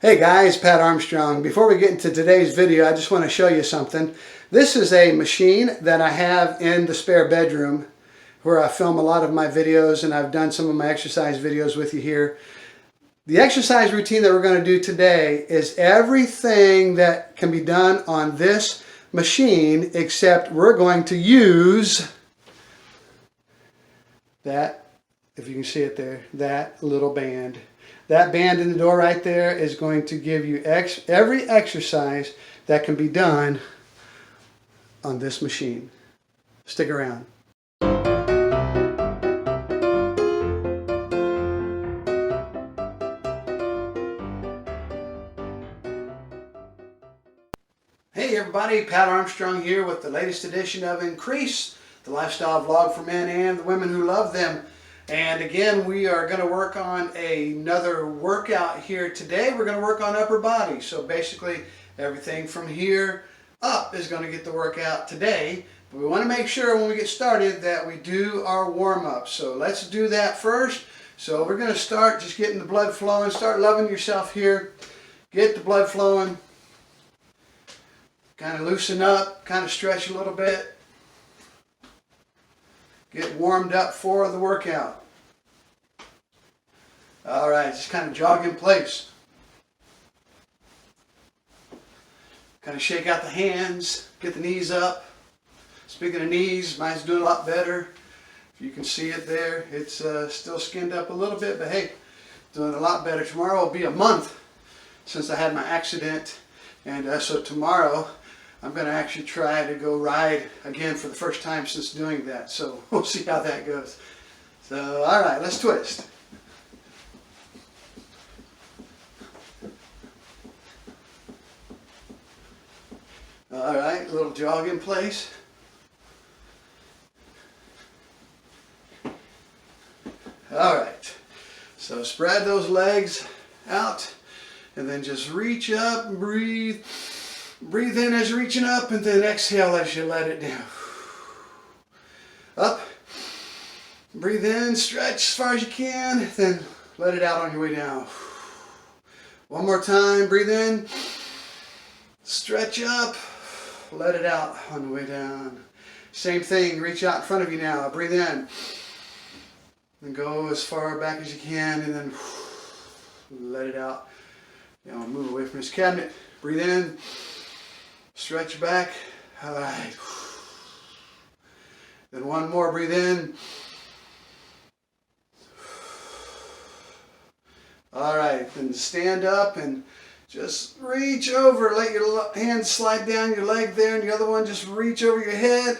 Hey guys, Pat Armstrong. Before we get into today's video, I just want to show you something. This is a machine that I have in the spare bedroom where I film a lot of my videos, and I've done some of my exercise videos with you here. The exercise routine that we're going to do today is everything that can be done on this machine, except we're going to use that, if you can see it there, that little band. That band in the door right there is going to give you every exercise that can be done on this machine. Stick around. Hey everybody, Pat Armstrong here with the latest edition of Increase, the lifestyle vlog for men and the women who love them. And again, we are going to work on another workout here today. We're going to work on upper body. So basically, everything from here up is going to get the workout today. But we want to make sure when we get started that we do our warm-up. So let's do that first. So we're going to start just getting the blood flowing. Start loving yourself here. Get the blood flowing. Kind of loosen up. Kind of stretch a little bit. Get warmed up for the workout. All right, just kind of jog in place. Kind of shake out the hands, get the knees up. Speaking of knees, mine's doing a lot better. If you can see it there, it's still skinned up a little bit, but hey, doing a lot better. Tomorrow will be a month since I had my accident, and so tomorrow I'm going to actually try to go ride again for the first time since doing that. So we'll see how that goes. So, all right, let's twist. All right, a little jog in place. All right, so spread those legs out and then just reach up and breathe. Breathe in as you're reaching up, and then exhale as you let it down. Up. Breathe in, stretch as far as you can, then let it out on your way down. One more time. Breathe in. Stretch up. Let it out on the way down. Same thing. Reach out in front of you now. Breathe in. And go as far back as you can, and then let it out. Now move away from this cabinet. Breathe in. Stretch back. All right. Then one more. Breathe in. All right. Then stand up and just reach over. Let your hand slide down your leg there, and the other one just reach over your head.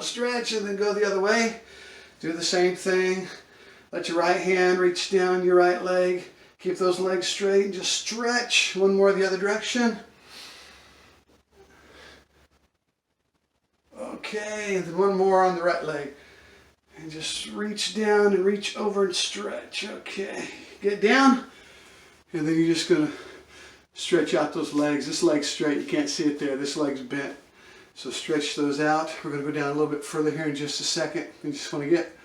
Stretch, and then go the other way. Do the same thing. Let your right hand reach down your right leg. Keep those legs straight and just stretch. One more the other direction. Okay, and then one more on the right leg. And just reach down and reach over and stretch. Okay, get down. And then you're just going to stretch out those legs. This leg's straight. You can't see it there. This leg's bent. So stretch those out. We're going to go down a little bit further here in just a second. We just want to get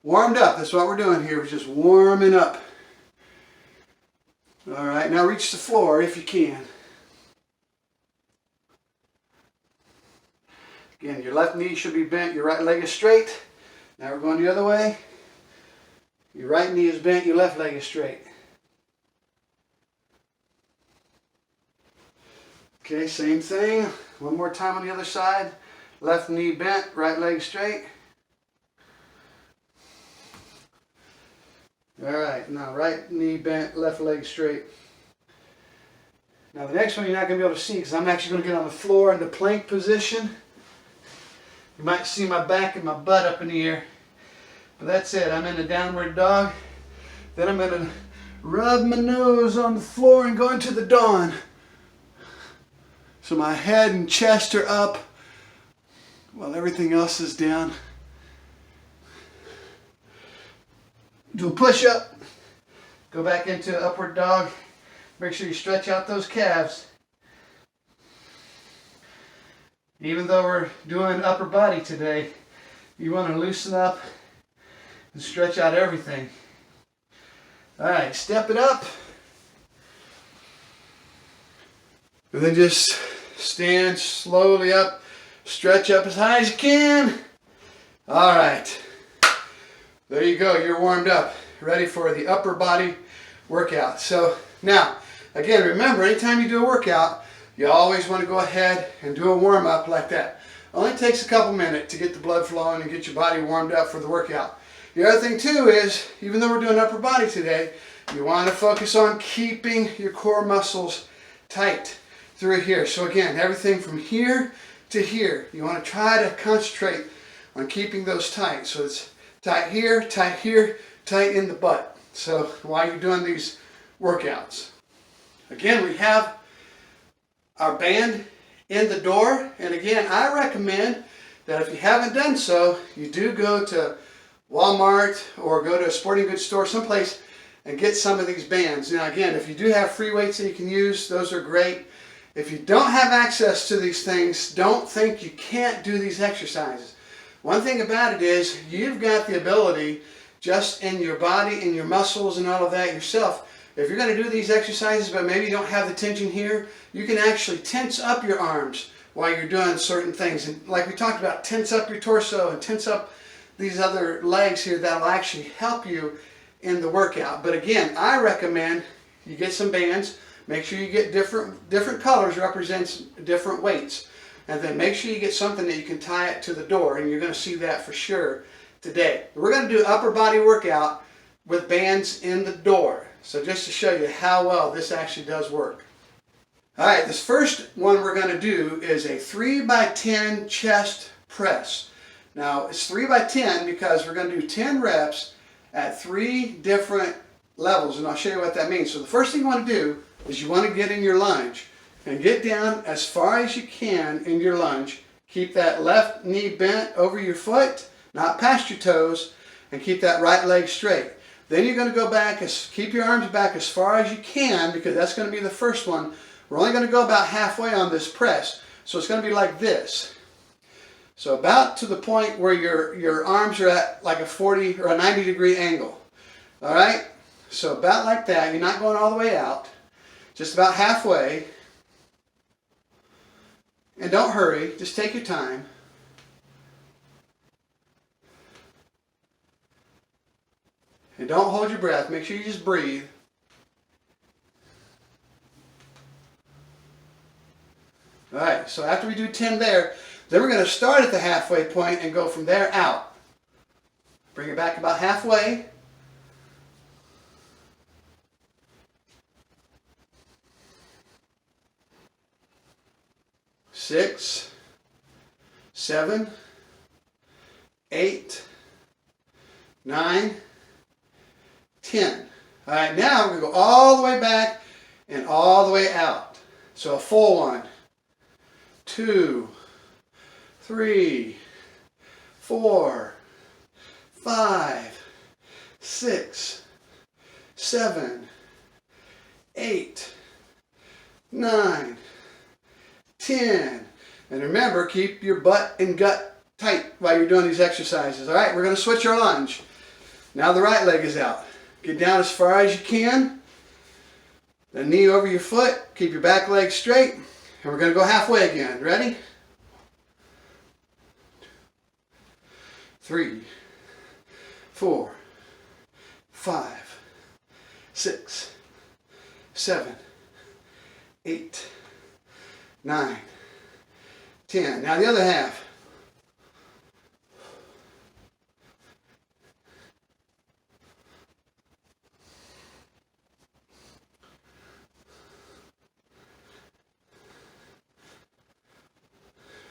warmed up. That's what we're doing here. We're just warming up. All right, now reach the floor if you can. Again, your left knee should be bent, your right leg is straight. Now we're going the other way. Your right knee is bent, your left leg is straight. Okay, same thing. One more time on the other side. Left knee bent, right leg straight. All right, now right knee bent, left leg straight. Now the next one you're not going to be able to see because I'm actually going to get on the floor in the plank position. You might see my back and my butt up in the air. But that's it. I'm in a downward dog. Then I'm going to rub my nose on the floor and go into the dawn. So my head and chest are up while everything else is down. Do a push-up. Go back into upward dog. Make sure you stretch out those calves. Even though we're doing upper body today, you want to loosen up and stretch out everything. All right, step it up. And then just stand slowly up, stretch up as high as you can. All right. There you go, you're warmed up, ready for the upper body workout. So now, again, remember, anytime you do a workout, you always want to go ahead and do a warm-up like that. Only takes a couple minutes to get the blood flowing and get your body warmed up for the workout. The other thing too is, even though we're doing upper body today, you want to focus on keeping your core muscles tight through here. So again, everything from here to here, you want to try to concentrate on keeping those tight. So it's tight here, tight in the butt. So while you're doing these workouts. Again, we have our band in the door. And again, I recommend that if you haven't done so, you do go to Walmart or go to a sporting goods store someplace and get some of these bands. Now again, if you do have free weights that you can use, those are great. If you don't have access to these things, don't think you can't do these exercises. One thing about it is you've got the ability just in your body and your muscles and all of that yourself. If you're going to do these exercises but maybe you don't have the tension here, you can actually tense up your arms while you're doing certain things. And like we talked about, tense up your torso and tense up these other legs here. That'll actually help you in the workout. But again, I recommend you get some bands. Make sure you get different colors represents different weights. And then make sure you get something that you can tie it to the door, and you're going to see that for sure today. We're going to do upper body workout with bands in the door. So just to show you how well this actually does work. All right, this first one we're going to do is a 3x10 chest press. Now it's 3x10 because we're going to do 10 reps at 3 different levels, and I'll show you what that means. So the first thing you want to do is you want to get in your lunge and get down as far as you can in your lunge. Keep that left knee bent over your foot, not past your toes, and keep that right leg straight. Then you're going to go back, keep your arms back as far as you can, because that's going to be the first one. We're only going to go about halfway on this press, so it's going to be like this. So about to the point where your arms are at like a 40 or a 90 degree angle. All right? So about like that. You're not going all the way out. Just about halfway. And don't hurry. Just take your time. And don't hold your breath. Make sure you just breathe. All right, so after we do 10 there, then we're going to start at the halfway point and go from there out. Bring it back about halfway. Six, 7, 8, 9, 10. All right, now we're going to go all the way back and all the way out. So a full one. 2, 3, 4, 5, 6, 7, 8, 9, 10. And remember, keep your butt and gut tight while you're doing these exercises. All right, we're going to switch our lunge. Now the right leg is out. Get down as far as you can. The knee over your foot. Keep your back leg straight. And we're going to go halfway again. Ready? 3, 4, 5, 6, 7, 8, 9, 10. Now the other half.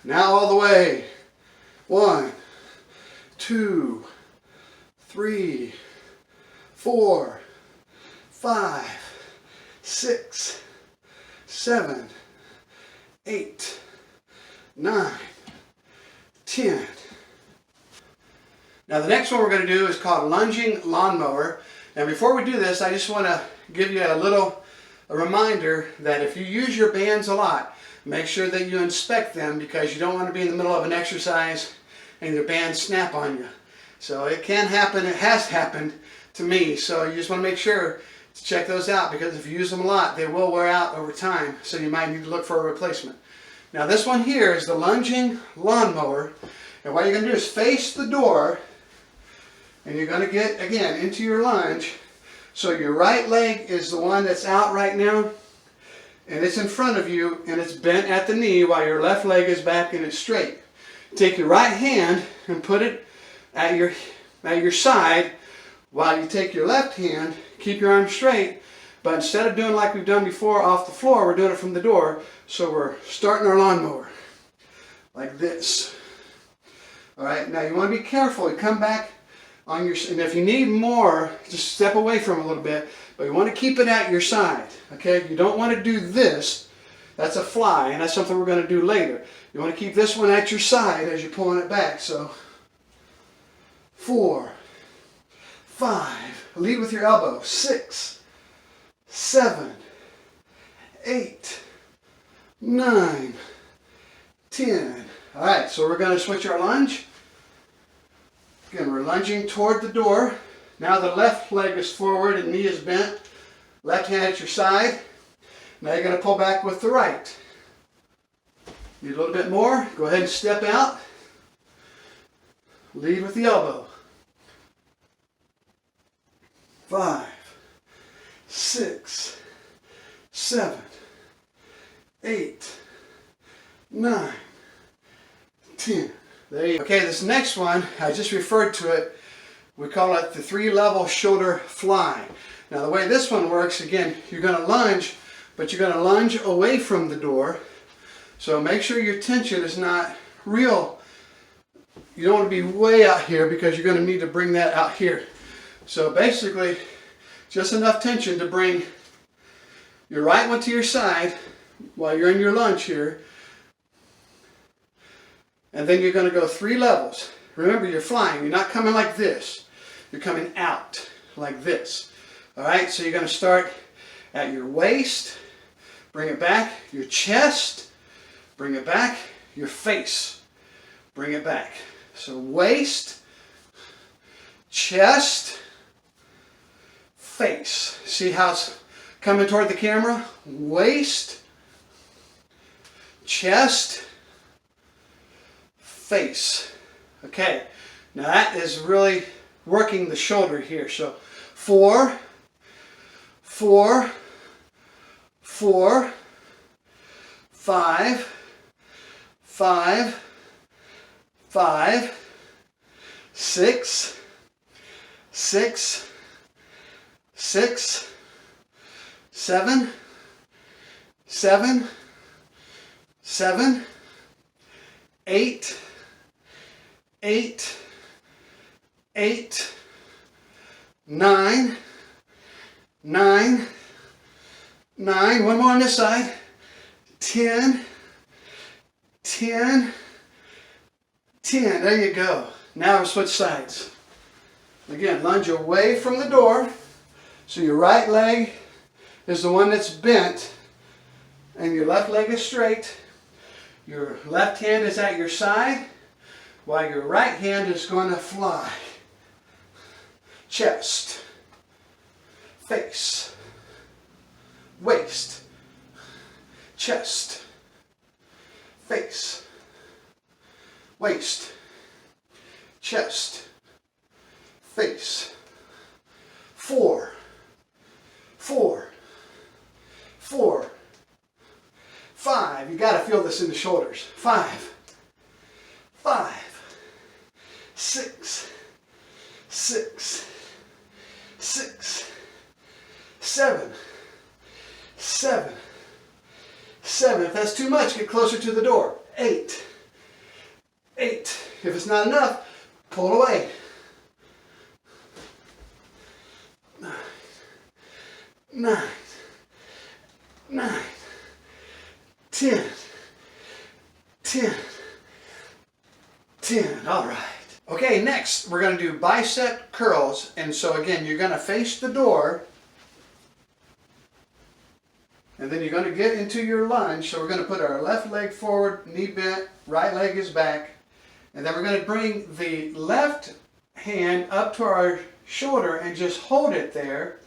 Now all the way. 1, 2, 3, 4, 5, 6, 7, 8, 9, 10. Now the next one we're going to do is called lunging lawnmower. And before we do this, I just want to give you a reminder that if you use your bands a lot, make sure that you inspect them, because you don't want to be in the middle of an exercise and your bands snap on you. So it can happen. It has happened to me. So you just want to make sure to check those out, because if you use them a lot, they will wear out over time, so you might need to look for a replacement. Now this one here is the lunging lawnmower, and what you're going to do is face the door, and you're going to get, again, into your lunge. So your right leg is the one that's out right now, and it's in front of you, and it's bent at the knee while your left leg is back and it's straight. Take your right hand and put it at your side, while you take your left hand, keep your arm straight, but instead of doing like we've done before off the floor, we're doing it from the door. So we're starting our lawnmower like this. All right, now you want to be careful. You come back on your, and if you need more, just step away from it a little bit, but you want to keep it at your side. Okay, you don't want to do this. That's a fly, and that's something we're going to do later. You want to keep this one at your side as you're pulling it back. So 4, 5, lead with your elbow, 6, 7, 8, 9, 10. All right, so we're going to switch our lunge. Again, we're lunging toward the door. Now the left leg is forward and knee is bent. Left hand at your side. Now you're going to pull back with the right. Need a little bit more. Go ahead and step out. Lead with the elbow. 5, 6, 7, 8, 9, 10. There you go. Okay, this next one, I just referred to it. We call it the 3-level shoulder fly. Now the way this one works, again, you're going to lunge, but you're going to lunge away from the door. So make sure your tension is not real. You don't want to be way out here, because you're going to need to bring that out here. So basically, just enough tension to bring your right one to your side while you're in your lunge here. And then you're going to go 3 levels. Remember, you're flying. You're not coming like this. You're coming out like this. All right, so you're going to start at your waist, bring it back, your chest, bring it back, your face, bring it back. So waist, chest, face. See how it's coming toward the camera? Waist, chest, face. Okay, now that is really working the shoulder here. So 4, 4, 4, 5, 5, 5, 6, 6, 6, 7, 7, 7, 8, 8, 8, 9, 9, 9, one more on this side, 10, 10, 10, there you go. Now we'll switch sides. Again, lunge away from the door, so your right leg is the one that's bent, and your left leg is straight. Your left hand is at your side, while your right hand is going to fly. Chest, face, waist, chest, face, waist, chest, face. 4, 4, 4, 5. You got to feel this in the shoulders. 5, 5, 6, 6, 6, 7, 7, 7. If that's too much, get closer to the door. 8, 8. If it's not enough, pull away. 9, 9, 9, 10, 10, 10. All right. Okay, next we're going to do bicep curls. And so again, you're going to face the door, and then you're going to get into your lunge. So we're going to put our left leg forward, knee bent, right leg is back. And then we're going to bring the left hand up to our shoulder and just hold it there.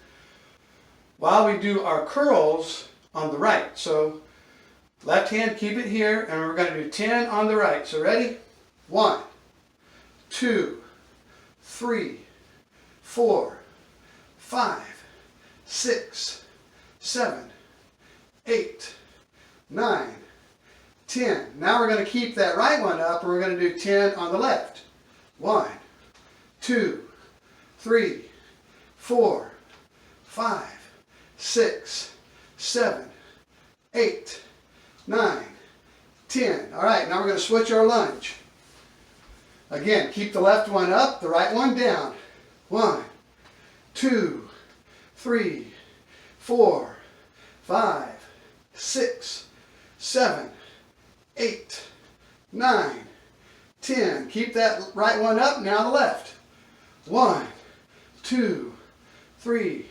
while we do our curls on the right. So left hand, keep it here, and we're going to do 10 on the right. So ready? 1, 2, 3, 4, 5, 6, 7, 8, 9, 10. Now we're going to keep that right one up, and we're going to do 10 on the left. 1, 2, 3, 4, 5, 6, 7, 8, 9, 10. All right, now we're going to switch our lunge. Again, keep the left one up, the right one down. 1, 2, 3, 4, 5, 6, 7, 8, 9, 10. Keep that right one up, now the left. 1, 2, 3,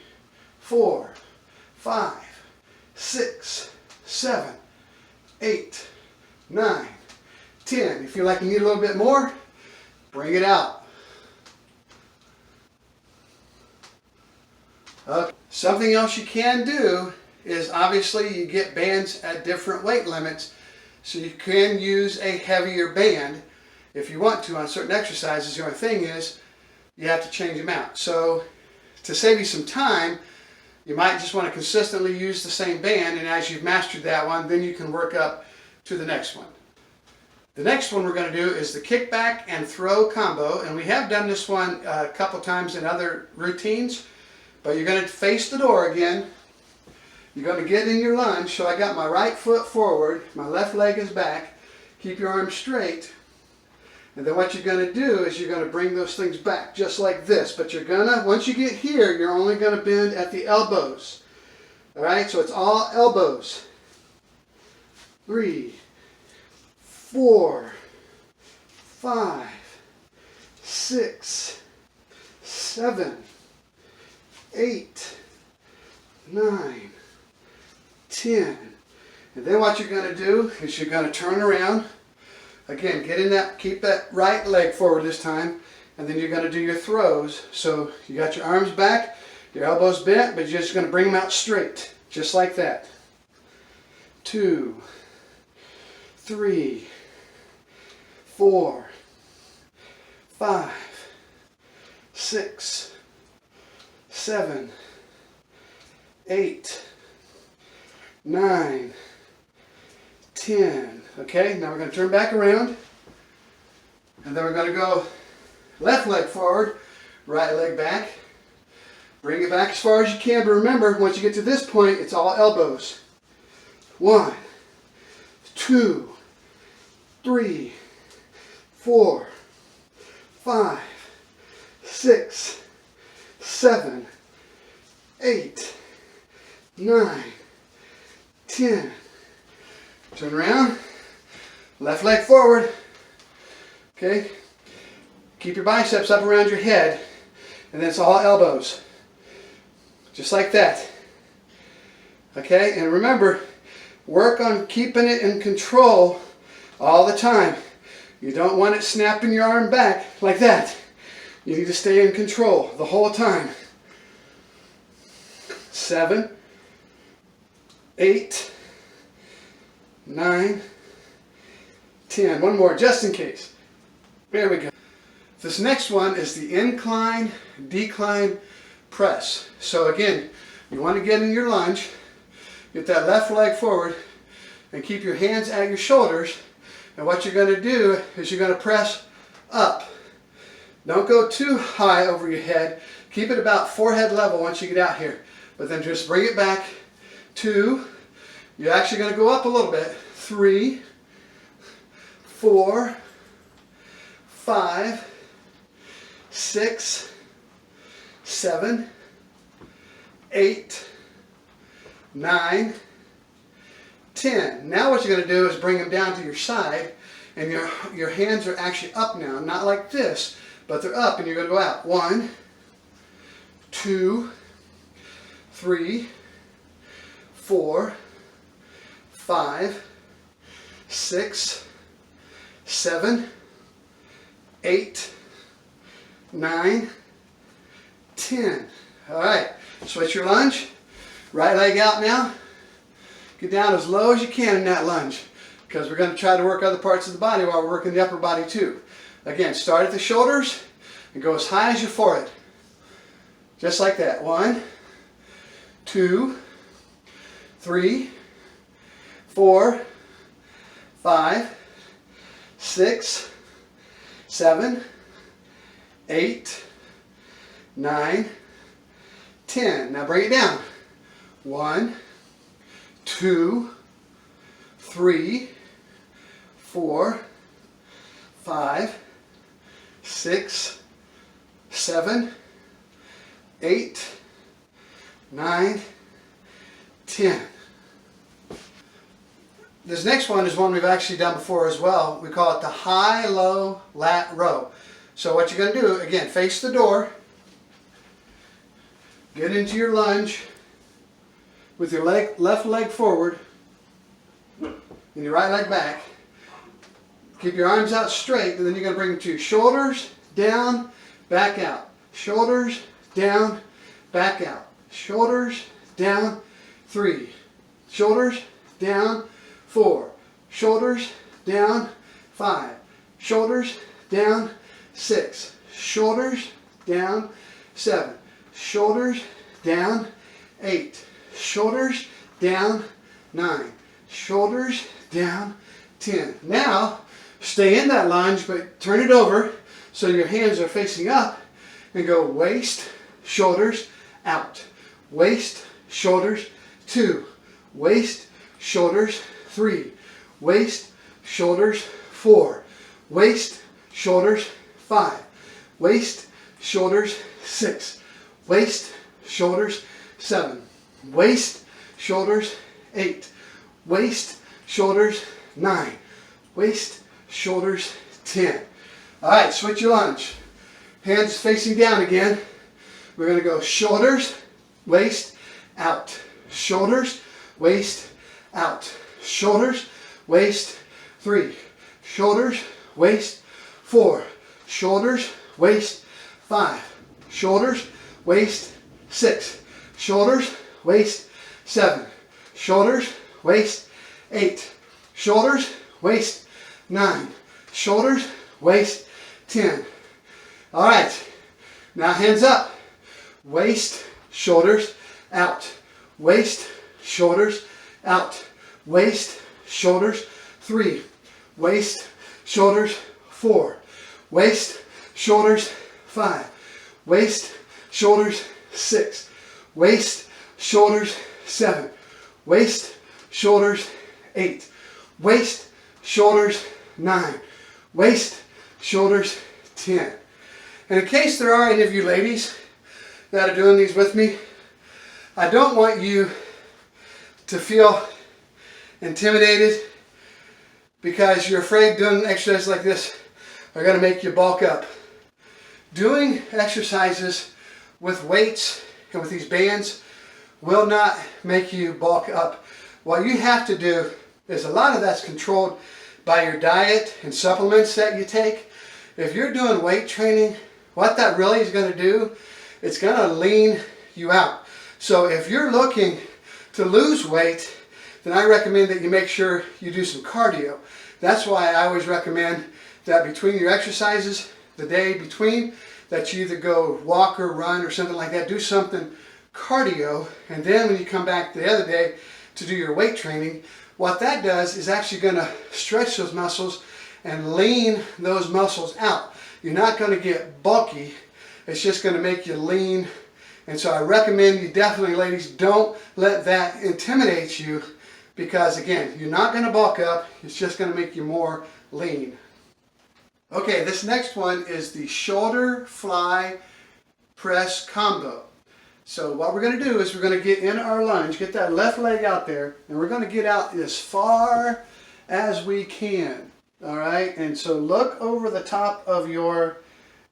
4, 5, 6, 7, 8, 9, 10. You feel like you need a little bit more? Bring it out. Okay. Something else you can do is obviously you get bands at different weight limits, so you can use a heavier band if you want to on certain exercises. The only thing is you have to change them out. So to save you some time, you might just want to consistently use the same band, and as you've mastered that one, then you can work up to the next one. The next one we're going to do is the kickback and throw combo, and we have done this one a couple times in other routines, but you're going to face the door again. You're going to get in your lunge, so I got my right foot forward, my left leg is back. Keep your arms straight, and then what you're going to do is you're going to bring those things back just like this, but you're going to, once you get here, you're only going to bend at the elbows. All right, so it's all elbows. 3, 4, 5, 6, 7, 8, 9, 10. And then what you're going to do is you're going to turn around. Again, get in that, keep that right leg forward this time, and then you're going to do your throws. So you got your arms back, your elbows bent, but you're just going to bring them out straight, just like that. 2, 3, 4, 5, 6, 7, 8, 9, 10. Okay, now we're going to turn back around, and then we're going to go left leg forward, right leg back. Bring it back as far as you can, but remember, once you get to this point, it's all elbows. 1, 2, 3, 4, 5, 6, 7, 8, 9, 10. Turn around, left leg forward. Okay, keep your biceps up around your head, and then it's all elbows. Just like that. Okay, and remember, work on keeping it in control all the time. You don't want it snapping your arm back like that. You need to stay in control the whole time. 7, 8, 9, 10. One more just in case. There we go. This next one is the incline, decline press. So again, you want to get in your lunge, get that left leg forward, and keep your hands at your shoulders. And what you're going to do is you're going to press up. Don't go too high over your head. Keep it about forehead level once you get out here. But then just bring it back. 2. You're actually going to go up a little bit. 3, 4, 5, 6, 7, 8, 9, 10. Now what you're going to do is bring them down to your side, and your hands are actually up now, not like this, but they're up, and you're going to go out. 1, 2, 3, 4, 5, 6, 7, 8, 9, 10. All right, switch your lunge. Right leg out now. Get down as low as you can in that lunge, because we're going to try to work other parts of the body while we're working the upper body too. Again, start at the shoulders and go as high as your forehead. Just like that. 1, 2, 3, 4, 5, 6, 7, 8, 9, 10. Now bring it down. 1, 2, 3, 4, 5, 6, 7, 8, 9, 10. This next one is one we've actually done before as well. We call it the high-low lat row. So what you're going to do, again, face the door, get into your lunge with your left leg forward and your right leg back. Keep your arms out straight, and then you're going to bring them to your shoulders, down, back out. Shoulders, down, back out. Shoulders, down, 3. Shoulders, down, 4. Shoulders, down, 5. Shoulders, down, 6. Shoulders, down, 7. Shoulders, down, 8. Shoulders, down, 9. Shoulders, down, 10. Now, stay in that lunge, but turn it over so your hands are facing up and go waist, shoulders, out. Waist, shoulders, 2. Waist, shoulders, 3. Waist, shoulders, 4. Waist, shoulders, 5. Waist, shoulders, 6. Waist, shoulders, 7. Waist, shoulders, 8. Waist, shoulders, 9. Waist, shoulders, 10. All right, switch your lunge. Hands facing down again. We're going to go shoulders, waist, out. Shoulders, waist, out. Shoulders, waist, 3. Shoulders, waist, 4. Shoulders, waist, 5. Shoulders, waist, 6. Shoulders, waist, 7. Shoulders, waist, 8. Shoulders, waist, 9. Shoulders, waist, 10. All right, now hands up. Waist, shoulders, out. Waist, shoulders, out. Waist, shoulders, 3. Waist, shoulders, 4. Waist, shoulders, 5. Waist, shoulders, 6. Waist, shoulders, 7. Waist, shoulders, 8. Waist, shoulders, 9. Waist, shoulders, 10. And in case there are any of you ladies that are doing these with me, I don't want you to feel intimidated because you're afraid doing exercises like this are going to make you bulk up. Doing exercises with weights and with these bands will not make you bulk up. What you have to do is, a lot of that's controlled by your diet and supplements that you take. If you're doing weight training, what that really is going to do, it's going to lean you out. So if you're looking to lose weight, then I recommend that you make sure you do some cardio. That's why I always recommend that between your exercises, the day between, that you either go walk or run or something like that, do something cardio, and then when you come back the other day to do your weight training, what that does is actually going to stretch those muscles and lean those muscles out. You're not going to get bulky, it's just going to make you lean. And so I recommend you definitely, ladies, don't let that intimidate you, because again, you're not going to bulk up, it's just going to make you more lean. Okay, this next one is the shoulder fly press combo. So what we're going to do is we're going to get in our lunge, get that left leg out there, and we're going to get out as far as we can. All right, and so look over the top of your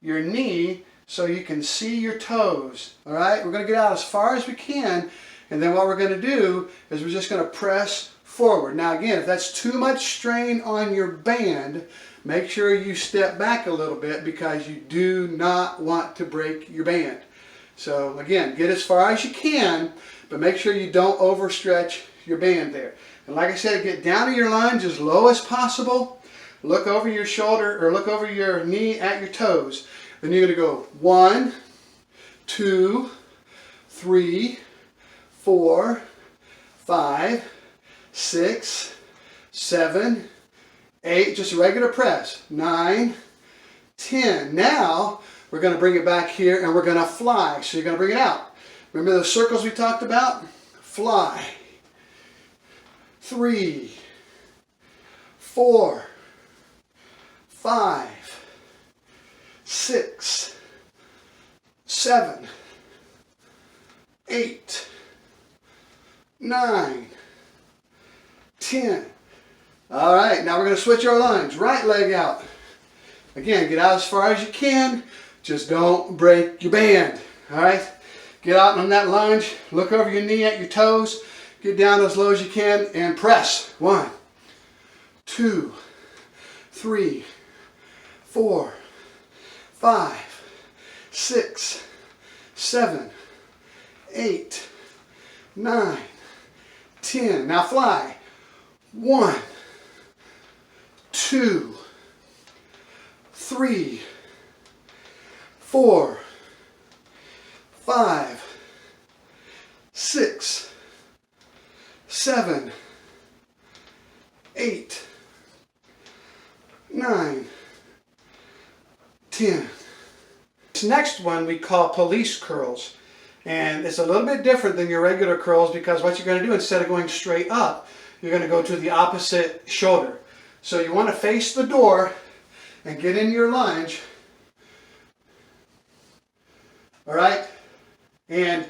knee so you can see your toes. All right, we're going to get out as far as we can, and then what we're going to do is we're just going to press forward. Now again, if that's too much strain on your band, make sure you step back a little bit, because you do not want to break your band. So again, get as far as you can, but make sure you don't overstretch your band there. And like I said, get down to your lunge as low as possible. Look over your shoulder or look over your knee at your toes. Then you're going to go 1, 2, 3, 4, 5, 6, 7, 8, just a regular press, 9, 10. Now we're going to bring it back here and we're going to fly. So you're going to bring it out. Remember those circles we talked about? Fly. 3, 4, 5, 6, 7, 8, 9, 10. All right, now we're going to switch our lunge. Right leg out. Again, get out as far as you can. Just don't break your band. All right? Get out on that lunge. Look over your knee at your toes. Get down as low as you can and press. 1, 2, 3, 4, 5, 6, 7, 8, 9, 10. Now fly. 1, 2, 3, 4, 5, 6, 7, 8, 9, 10. This next one we call police curls. And it's a little bit different than your regular curls because what you're going to do, instead of going straight up, you're going to go to the opposite shoulder. So you want to face the door and get in your lunge. All right? And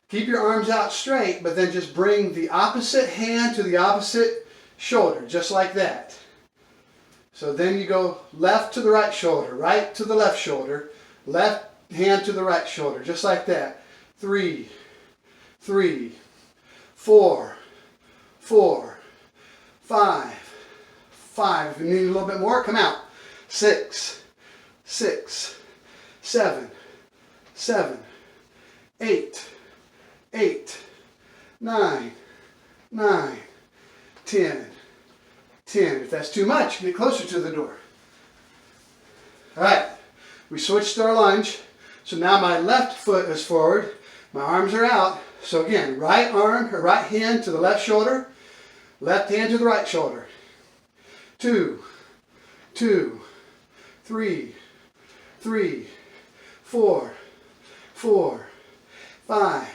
keep your arms out straight, but then just bring the opposite hand to the opposite shoulder, just like that. So then you go left to the right shoulder, right to the left shoulder, left hand to the right shoulder, just like that. 3, 3, 4, 4, 5, 5. If you need a little bit more, come out. 6, 6, 7, 7, 8, 8, 9, 9, 10, 10. If that's too much, get closer to the door. All right, we switched our lunge. So now my left foot is forward, my arms are out. So again, right arm or right hand to the left shoulder, left hand to the right shoulder. 2, 2, 3, 3, 4, 4, 5,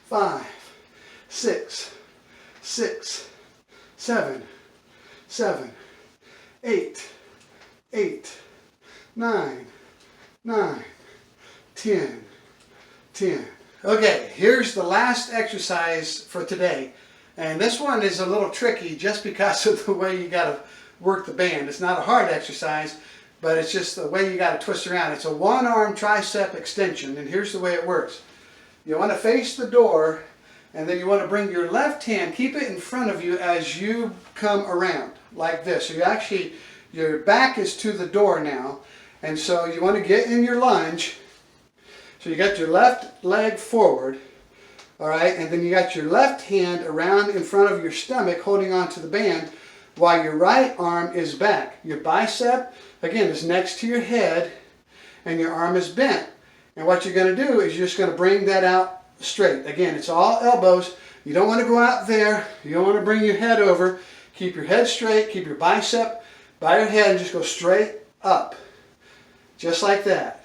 5, 6, 6, 7, 7, 8, 8, 9, 9, 10, 10. Okay, here's the last exercise for today. And this one is a little tricky just because of the way you got to work the band. It's not a hard exercise, but it's just the way you got to twist around. It's a one-arm tricep extension, and here's the way it works. You want to face the door, and then you want to bring your left hand, keep it in front of you as you come around, like this. So you actually, your back is to the door now, and so you want to get in your lunge. So you got your left leg forward, all right, and then you got your left hand around in front of your stomach holding onto the band while your right arm is back. Your bicep, again, is next to your head and your arm is bent. And what you're going to do is you're just going to bring that out straight. Again, it's all elbows. You don't want to go out there. You don't want to bring your head over. Keep your head straight. Keep your bicep by your head and just go straight up. Just like that.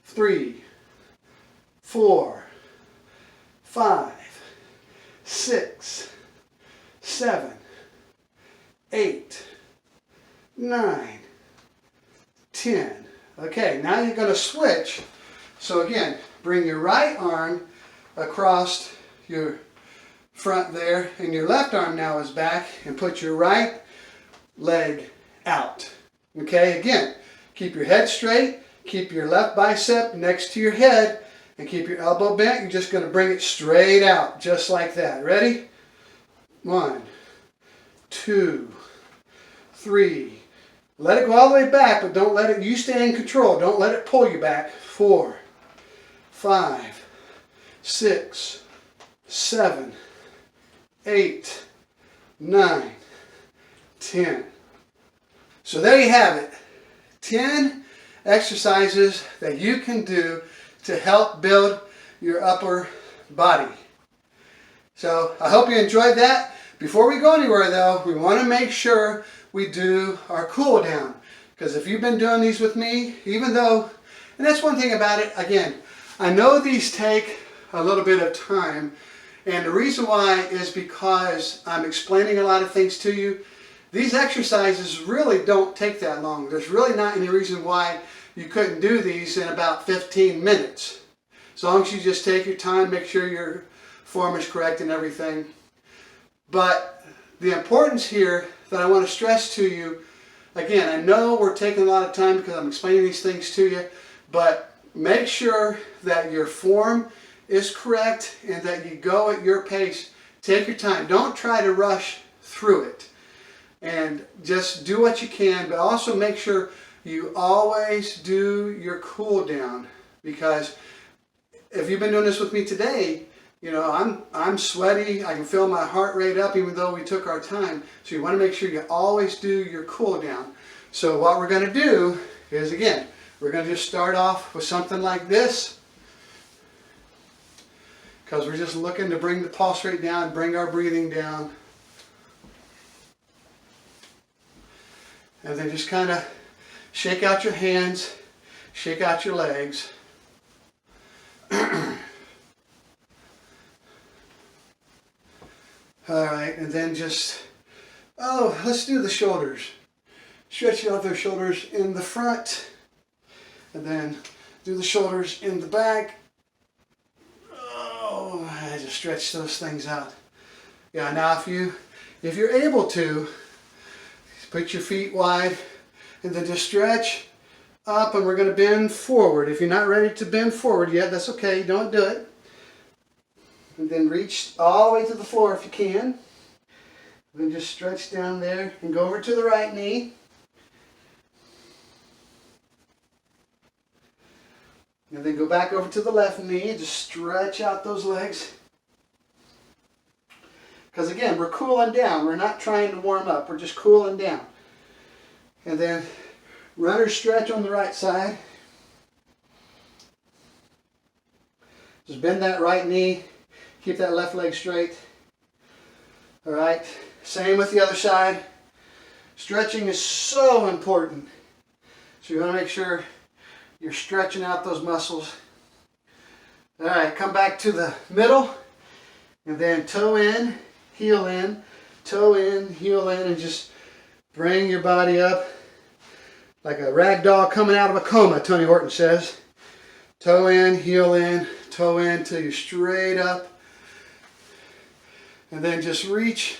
3, 4, 5, 6, 7, 8, 9, 10. Okay, now you're going to switch. So again, bring your right arm across your front there, and your left arm now is back, and put your right leg out. Okay, again, keep your head straight. Keep your left bicep next to your head and keep your elbow bent. You're just going to bring it straight out, just like that. Ready? 1, 2, 3. Let it go all the way back, but don't let it, you stay in control. Don't let it pull you back. 4, 5, 6, 7, 8, 9, 10. So there you have it. 10 exercises that you can do to help build your upper body. So I hope you enjoyed that. Before we go anywhere though, we want to make sure we do our cool down. Because if you've been doing these with me, even though, and that's one thing about it, again, I know these take a little bit of time, and the reason why is because I'm explaining a lot of things to you. These exercises really don't take that long. There's really not any reason why you couldn't do these in about 15 minutes. As long as you just take your time, make sure your form is correct and everything. But the importance here that I want to stress to you, again, I know we're taking a lot of time because I'm explaining these things to you, but make sure that your form is correct and that you go at your pace. Take your time. Don't try to rush through it. And just do what you can, but also make sure you always do your cool down. Because if you've been doing this with me today, you know, I'm sweaty. I can feel my heart rate up even though we took our time. So you want to make sure you always do your cool down. So what we're going to do is, again, we're going to just start off with something like this. Because we're just looking to bring the pulse rate down, bring our breathing down. And then just kind of shake out your hands, shake out your legs. All right, and then just, let's do the shoulders. Stretch out those shoulders in the front, and then do the shoulders in the back. Oh, I just stretch those things out. Yeah, now if you're able to, put your feet wide and then just stretch up, and we're going to bend forward. If you're not ready to bend forward yet, that's okay. Don't do it. And then reach all the way to the floor if you can. Then just stretch down there and go over to the right knee. And then go back over to the left knee. Just stretch out those legs. Because again, we're cooling down. We're not trying to warm up. We're just cooling down. And then runner stretch on the right side. Just bend that right knee. Keep that left leg straight. All right. Same with the other side. Stretching is so important. So you want to make sure you're stretching out those muscles. All right. Come back to the middle. And then toe in, heel in, toe in, heel in, and just bring your body up like a rag doll coming out of a coma, Tony Horton says. Toe in, heel in, toe in till you're straight up. And then just reach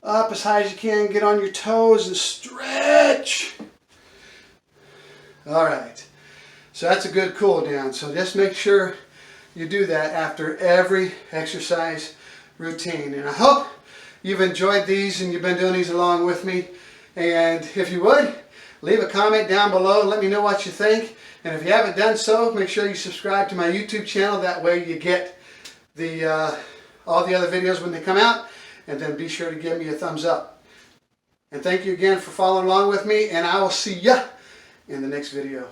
up as high as you can, get on your toes and stretch. All right. So that's a good cool down. So just make sure you do that after every exercise routine. And I hope you've enjoyed these and you've been doing these along with me. And if you would, leave a comment down below and let me know what you think. And if you haven't done so, make sure you subscribe to my YouTube channel. That way you get the all the other videos when they come out. And then be sure to give me a thumbs up. And thank you again for following along with me. And I will see ya in the next video.